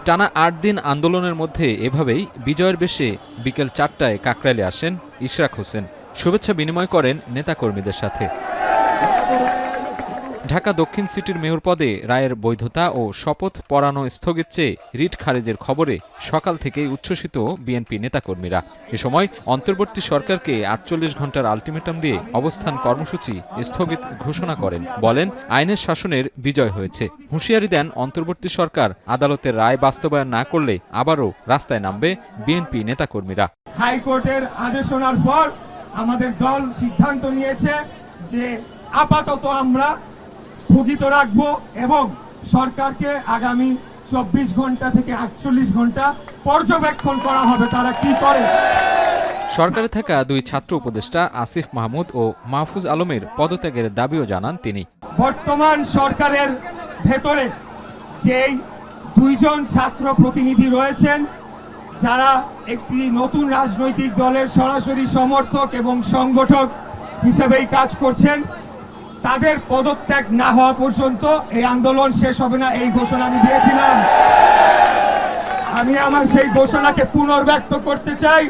টানা ৮ দিন আন্দোলনের মধ্যে এভাবেই বিজয়ের বেশে বিকেল ৪টায় কাকরাইলে আসেন ইশরাক হোসেন। শুভেচ্ছা বিনিময় করেন নেতাকর্মীদের সাথে। ঢাকা দক্ষিণ সিটির মেয়র পদে রায়ের বৈধতা ও শপথ পড়ানো স্থগিত চেয়ে রিট খারিজের খবরে সকাল থেকেই উচ্ছ্বসিত বিএনপি নেতাকর্মীরা। এ সময় অন্তর্বর্তী সরকারকে ৪৮ ঘণ্টার আলটিমেটাম দিয়ে অবস্থান কর্মসূচি স্থগিত ঘোষণা করেন। বলেন, আইনের শাসনের বিজয় হয়েছে। হুঁশিয়ারি দেন, অন্তর্বর্তী সরকার আদালতের রায় বাস্তবায়ন না করলে আবারও রাস্তায় নামবে বিএনপি নেতাকর্মীরা। হাইকোর্টের আদেশ শোনার পর আমাদের দল সিদ্ধান্ত নিয়েছে যে আপাতত আমরা স্থগিত রাখবো এবং সরকারকে আগামী ২৪ ঘন্টা থেকে ৪৮ ঘন্টা পর্যবেক্ষণ করা হবে তারা কি করে। সরকারে থাকা দুই ছাত্র উপদেষ্টা আসিফ মাহমুদ ও মাহফুজ আলমের পদত্যাগের দাবিও জানান তিনি। বর্তমান সরকারের ভেতরে যেই দুইজন ছাত্র প্রতিনিধি রয়েছেন যারা একটি নতুন রাজনৈতিক দলের সরাসরি সমর্থক এবং সংগঠক হিসেবেই কাজ করছেন, তাদের পদত্যাগ না হওয়া পর্যন্ত এই আন্দোলন শেষ হবে না, এই ঘোষণা আমি দিয়েছিলাম। আমি আমার সেই ঘোষণাকে পুনর্ব্যক্ত করতে চাই।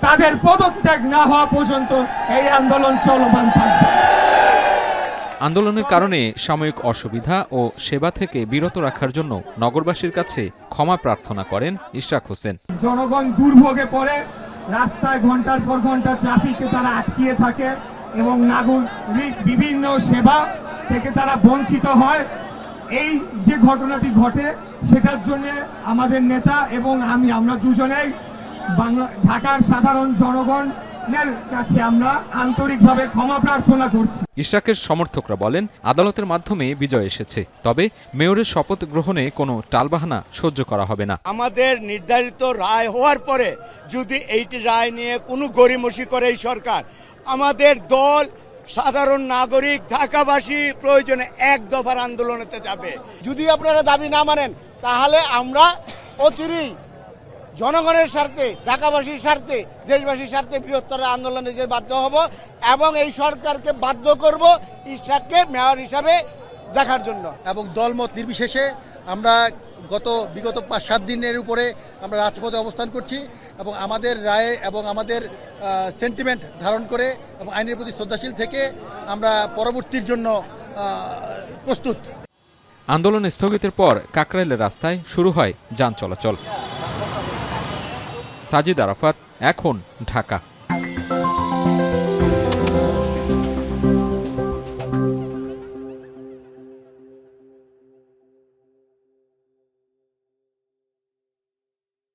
তাদের পদত্যাগ না হওয়া পর্যন্ত এই আন্দোলন চলমান থাকবে। আন্দোলনের কারণে সাময়িক অসুবিধা ও সেবা থেকে বিরত রাখার জন্য নগরবাসীর কাছে ক্ষমা প্রার্থনা করেন ইশরাক হোসেন। জনগণ দুর্ভোগে পড়ে, রাস্তায় ঘন্টার পর ঘন্টা ট্রাফিকে তারা আটকিয়ে থাকে এবং নাগরিক বিভিন্ন সেবা থেকে তারা বঞ্চিত হয়। এই যে ঘটনাটি ঘটে সেটার জন্য আমাদের নেতা এবং আমরা দুজনেই ঢাকার সাধারণ জনগণের কাছে আমরা আন্তরিকভাবে ক্ষমা প্রার্থনা করছি। ইশরাকের সমর্থকরা বলেন, আদালতের মাধ্যমে বিজয় এসেছে, তবে মেয়রের শপথ গ্রহণে কোনো টালবাহানা সহ্য করা হবে না। আমাদের নির্ধারিত রায় হওয়ার পরে যদি এইটি রায় নিয়ে কোনো গড়িমসি করে এই সরকার, আমাদের দল সাধারণ নাগরিক ঢাকাবাসী প্রয়োজনে এক দফার আন্দোলনেতে যাবে। যদি আপনারা দাবি না মানেন তাহলে আমরা অচিরেই জনগণের স্বার্থে, ঢাকাবাসীর স্বার্থে, দেশবাসীর স্বার্থে বৃহত্তর আন্দোলনে যে বাধ্য হব এবং এই সরকারকে বাধ্য করব ইশরাককে মেয়র হিসাবে দেখার জন্য। এবং দলমত নির্বিশেষে আমরা বিগত ৫-৭ দিনের উপরে আমরা রাজপথে অবস্থান করছি এবং আমাদের রায়ে এবং আমাদের সেন্টিমেন্ট ধারণ করে এবং আইনের প্রতি শ্রদ্ধাশীল থেকে আমরা পরবর্তীর জন্য প্রস্তুত। আন্দোলন স্থগিতের পর কাকরাইলের রাস্তায় শুরু হয় যান চলাচল। সাজিদ আরাফাত, এখন ঢাকা।